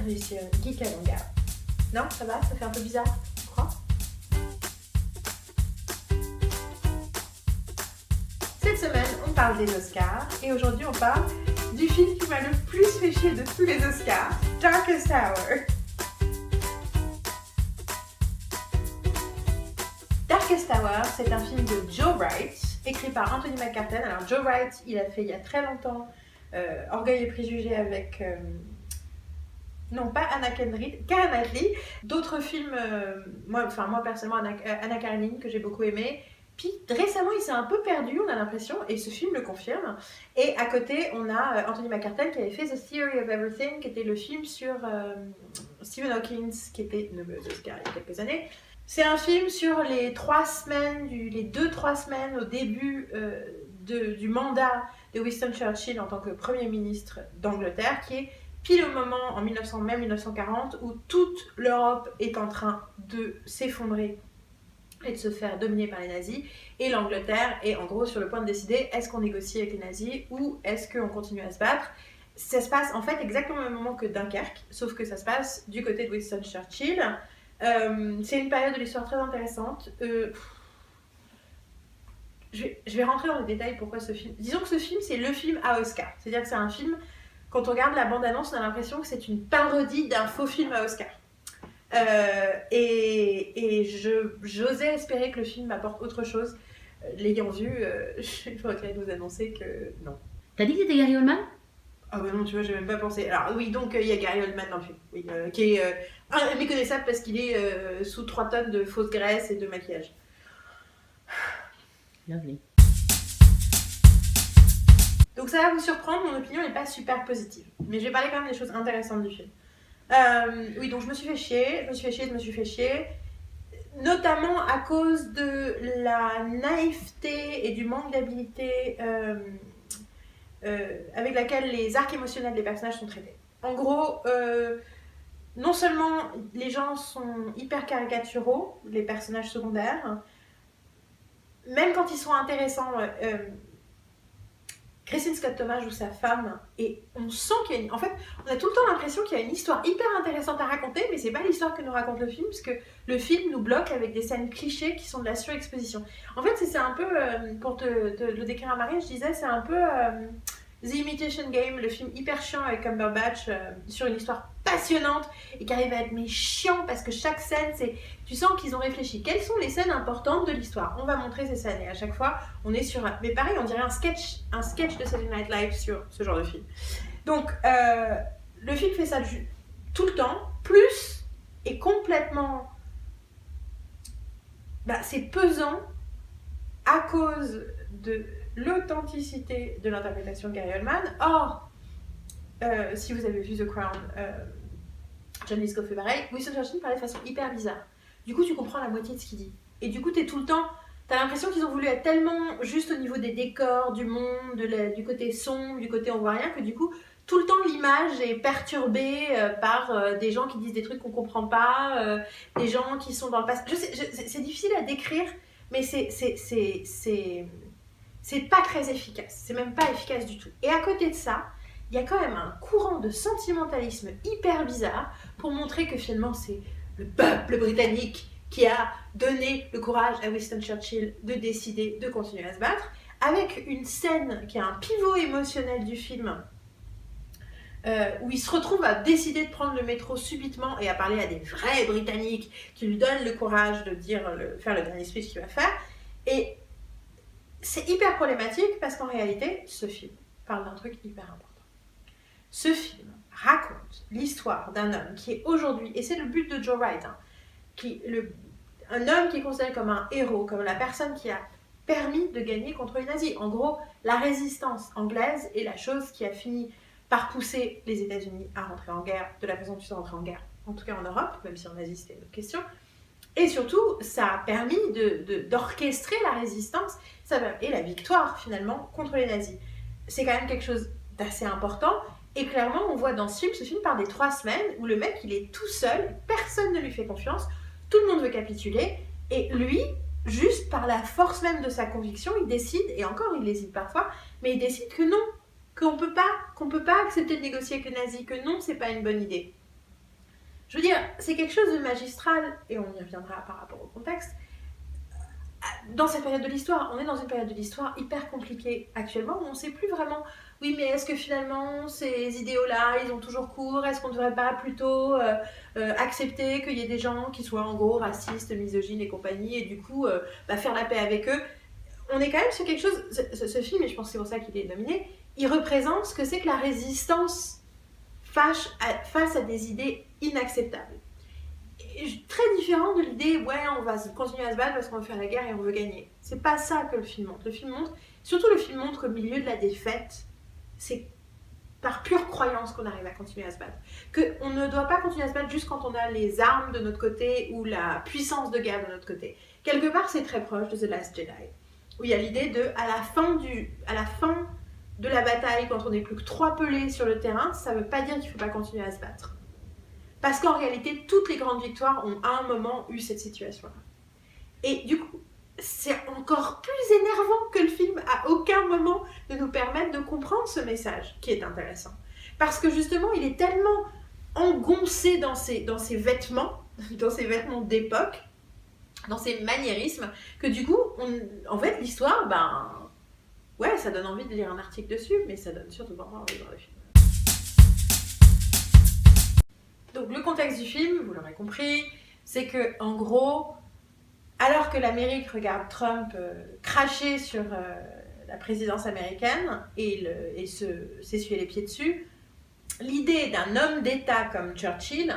bienvenue sur Geek Avant-Garde. Non, ça va? Ça fait un peu bizarre, je crois. Cette semaine, on parle des Oscars et aujourd'hui on parle du film qui m'a le plus fait chier de tous les Oscars, Darkest Hour. Darkest Hour, c'est un film de Joe Wright, écrit par Anthony McCarten. Alors Joe Wright, il a fait il y a très longtemps Orgueil et Préjugés avec... non, pas Anna Kendrick, Keira Knightley. D'autres films, moi personnellement, Anna Karenine, que j'ai beaucoup aimé. Puis récemment, il s'est un peu perdu, on a l'impression, et ce film le confirme. Et à côté, on a Anthony McCarten qui avait fait The Theory of Everything, qui était le film sur Stephen Hawking, qui était nommé aux Oscars il y a quelques années. C'est un film sur les 2-3 semaines au début du mandat de Winston Churchill en tant que Premier ministre d'Angleterre, qui est pile au moment, en 1940, où toute l'Europe est en train de s'effondrer et de se faire dominer par les nazis, et l'Angleterre est en gros sur le point de décider est-ce qu'on négocie avec les nazis ou est-ce qu'on continue à se battre. Ça se passe en fait exactement au même moment que Dunkerque, sauf que ça se passe du côté de Winston Churchill. C'est une période de l'histoire très intéressante. Je vais rentrer dans les détails pourquoi ce film. Disons que ce film, c'est le film à Oscar. C'est-à-dire que c'est un film, quand on regarde la bande-annonce, on a l'impression que c'est une parodie d'un faux film à Oscar. J'osais espérer que le film apporte autre chose. L'ayant vu, je regrette de vous annoncer que non. T'as dit que c'était Gary Oldman? Ah bah non, tu vois, j'ai même pas pensé. Alors oui, donc il y a Gary Oldman dans le film, oui, qui est méconnaissable parce qu'il est sous 3 tonnes de fausse graisse et de maquillage. Lovely. Donc ça va vous surprendre, mon opinion n'est pas super positive. Mais je vais parler quand même des choses intéressantes du film. Oui, donc je me suis fait chier. Notamment à cause de la naïveté et du manque d'habilité avec laquelle les arcs émotionnels des personnages sont traités. En gros, non seulement les gens sont hyper caricaturaux, les personnages secondaires, même quand ils sont intéressants, Kristen Scott Thomas joue sa femme et on sent qu'il y a on a tout le temps l'impression qu'il y a une histoire hyper intéressante à raconter, mais c'est pas l'histoire que nous raconte le film, parce que le film nous bloque avec des scènes clichés qui sont de la surexposition. En fait, c'est un peu, pour te le décrire à Marie, je disais, c'est un peu The Imitation Game, le film hyper chiant avec Cumberbatch sur une histoire passionnante et qui arrive à être chiant parce que chaque scène, tu sens qu'ils ont réfléchi. Quelles sont les scènes importantes de l'histoire? On va montrer ces scènes et à chaque fois, on est sur mais pareil, on dirait un sketch de Saturday Night Live sur ce genre de film. Donc, le film fait ça tout le temps, plus et complètement... c'est pesant à cause de l'authenticité de l'interprétation de Gary Oldman. Or, si vous avez vu The Crown, John Lithgow fait pareil, Winston Churchill parlait de façon hyper bizarre. Du coup, tu comprends la moitié de ce qu'il dit. Et du coup, t'as l'impression qu'ils ont voulu être tellement juste au niveau des décors, du monde, du côté sombre, du côté on voit rien, que du coup, tout le temps, l'image est perturbée par des gens qui disent des trucs qu'on comprend pas, des gens qui sont dans le passé. C'est difficile à décrire, mais c'est pas très efficace. C'est même pas efficace du tout. Et à côté de ça, il y a quand même un courant de sentimentalisme hyper bizarre pour montrer que finalement c'est le peuple britannique qui a donné le courage à Winston Churchill de décider de continuer à se battre, avec une scène qui est un pivot émotionnel du film où il se retrouve à décider de prendre le métro subitement et à parler à des vrais Britanniques qui lui donnent le courage de faire le dernier speech qu'il va faire. Et c'est hyper problématique parce qu'en réalité, ce film parle d'un truc hyper important. Ce film raconte l'histoire d'un homme qui est aujourd'hui, et c'est le but de Joe Wright, un homme qui est considéré comme un héros, comme la personne qui a permis de gagner contre les nazis. En gros, la résistance anglaise est la chose qui a fini par pousser les États-Unis à rentrer en guerre de la façon dont ils sont rentrés en guerre, en tout cas en Europe, même si en Asie c'était une autre question. Et surtout, ça a permis d'orchestrer la résistance et la victoire finalement contre les nazis. C'est quand même quelque chose d'assez important. Et clairement, on voit dans ce film part des 3 semaines où le mec, il est tout seul, personne ne lui fait confiance, tout le monde veut capituler, et lui, juste par la force même de sa conviction, il décide, et encore il hésite parfois, mais il décide que non, qu'on peut pas accepter de négocier avec les nazis, que non, c'est pas une bonne idée. Je veux dire, c'est quelque chose de magistral, et on y reviendra par rapport au contexte. Dans cette période de l'histoire, on est dans une période de l'histoire hyper compliquée actuellement, où on ne sait plus vraiment, oui, mais est-ce que finalement ces idéaux-là, ils ont toujours cours? Est-ce qu'on ne devrait pas plutôt accepter qu'il y ait des gens qui soient en gros racistes, misogynes et compagnie, et du coup faire la paix avec eux? On est quand même sur quelque chose, ce film, et je pense que c'est pour ça qu'il est nominé, il représente ce que c'est que la résistance face à des idées inacceptables. Très différent de l'idée, ouais, on va continuer à se battre parce qu'on veut faire la guerre et on veut gagner. C'est pas ça que le film montre. Surtout le film montre qu'au milieu de la défaite, c'est par pure croyance qu'on arrive à continuer à se battre. Qu'on ne doit pas continuer à se battre juste quand on a les armes de notre côté ou la puissance de guerre de notre côté. Quelque part, c'est très proche de The Last Jedi, où il y a l'idée de, à la fin de la bataille, quand on n'est plus que 3 pelés sur le terrain, ça ne veut pas dire qu'il ne faut pas continuer à se battre. Parce qu'en réalité, toutes les grandes victoires ont à un moment eu cette situation-là. Et du coup, c'est encore plus énervant que le film à aucun moment ne nous permette de comprendre ce message qui est intéressant. Parce que justement, il est tellement engoncé dans ses vêtements, dans ses vêtements d'époque, dans ses maniérismes, que du coup, en fait, l'histoire, ouais, ça donne envie de lire un article dessus, mais ça donne surtout pas envie de voir le film. Donc le contexte du film, vous l'aurez compris, c'est que en gros, alors que l'Amérique regarde Trump cracher sur la présidence américaine et s'essuyer les pieds dessus, l'idée d'un homme d'État comme Churchill,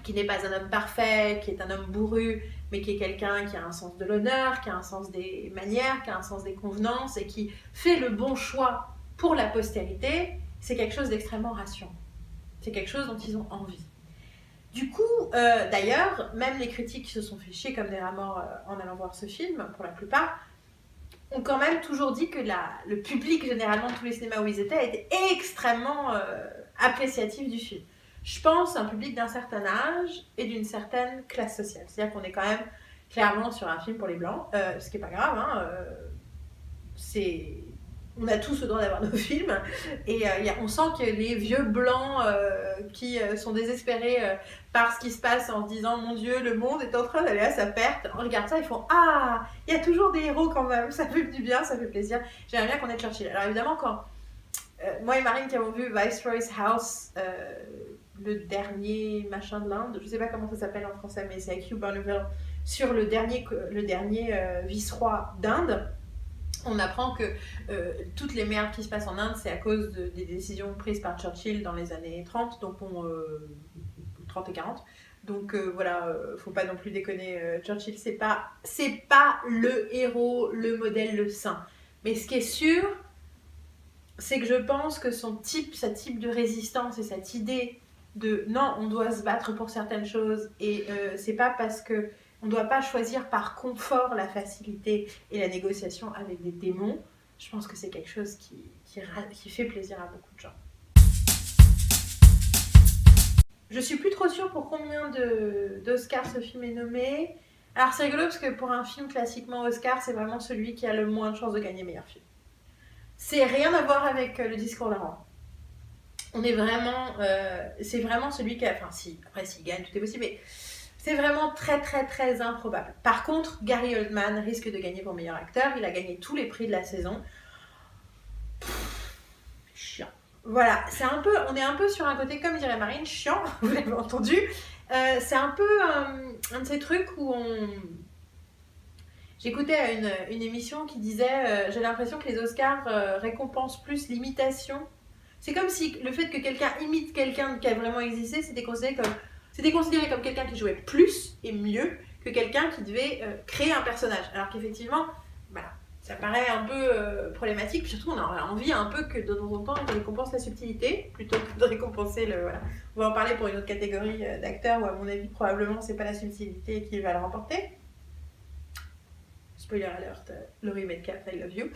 qui n'est pas un homme parfait, qui est un homme bourru, mais qui est quelqu'un qui a un sens de l'honneur, qui a un sens des manières, qui a un sens des convenances et qui fait le bon choix pour la postérité, c'est quelque chose d'extrêmement rassurant. C'est quelque chose dont ils ont envie. Du coup, d'ailleurs, même les critiques qui se sont fait chier comme des rats morts en allant voir ce film, pour la plupart, ont quand même toujours dit que le public, généralement, tous les cinémas où ils étaient, était extrêmement appréciatif du film. Je pense un public d'un certain âge et d'une certaine classe sociale. C'est-à-dire qu'on est quand même clairement sur un film pour les Blancs, ce qui n'est pas grave, hein, on a tous le droit d'avoir nos films, et on sent que les vieux blancs qui sont désespérés par ce qui se passe en se disant mon Dieu, le monde est en train d'aller à sa perte, on regarde ça, ils font ah, il y a toujours des héros quand même, ça fait du bien, ça fait plaisir. J'aimerais bien qu'on ait Churchill. Alors évidemment, quand moi et Marine qui avons vu Viceroy's House, le dernier machin de l'Inde, je sais pas comment ça s'appelle en français, mais c'est avec Hugh Bonneville, sur le dernier vice-roi d'Inde, on apprend que toutes les merdes qui se passent en Inde, c'est à cause des décisions prises par Churchill dans les années 30, donc 30 et 40. Donc voilà, faut pas non plus déconner, Churchill, c'est pas le héros, le modèle, le saint. Mais ce qui est sûr, c'est que je pense que sa type de résistance et cette idée de non, on doit se battre pour certaines choses, et c'est pas parce que on ne doit pas choisir par confort la facilité et la négociation avec des démons. Je pense que c'est quelque chose qui fait plaisir à beaucoup de gens. Je suis plus trop sûre pour combien d'Oscars ce film est nommé. Alors c'est rigolo parce que pour un film classiquement Oscar, c'est vraiment celui qui a le moins de chances de gagner meilleur film. C'est rien à voir avec Le Discours d'un roi. On est vraiment... c'est vraiment celui qui a... Enfin si, après s'il gagne, tout est possible, mais... C'est vraiment très très très improbable. Par contre, Gary Oldman risque de gagner pour meilleur acteur. Il a gagné tous les prix de la saison. Chiant. Voilà, on est un peu sur un côté, comme dirait Marine, chiant, vous l'avez entendu. C'est un peu un de ces trucs où J'écoutais une émission qui disait j'ai l'impression que les Oscars récompensent plus l'imitation. C'est comme si le fait que quelqu'un imite quelqu'un qui a vraiment existé, c'était considéré comme quelqu'un qui jouait plus et mieux que quelqu'un qui devait créer un personnage. Alors qu'effectivement, voilà, ça paraît un peu problématique. Puis surtout, on a envie un peu que de temps en temps, on récompense la subtilité plutôt que de récompenser le... Voilà. On va en parler pour une autre catégorie d'acteurs où, à mon avis, probablement, c'est pas la subtilité qui va le remporter. Spoiler alert, Laurie Metcalf, I love you.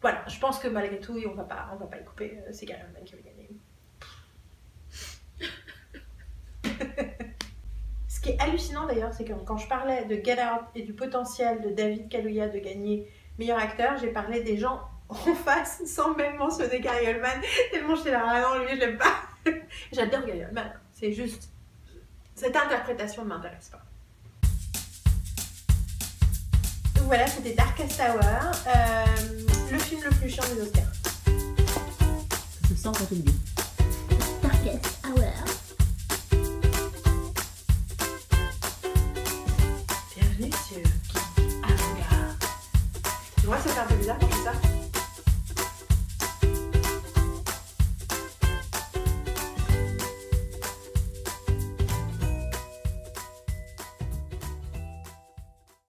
Voilà, je pense que malgré tout, on va pas y couper. C'est Gary Oldman qui va gagner. Ce qui est hallucinant d'ailleurs, c'est que quand je parlais de Get Out et du potentiel de David Kaluuya de gagner meilleur acteur, j'ai parlé des gens en face sans même mentionner Gary Oldman, tellement j'étais là, ah non, lui je l'aime pas. J'adore Gary Oldman, c'est juste... Cette interprétation ne m'intéresse pas. Donc voilà, c'était Darkest Hour, le film le plus chiant des Oscars. Ça se sent quand on le dit. Darkest Hour.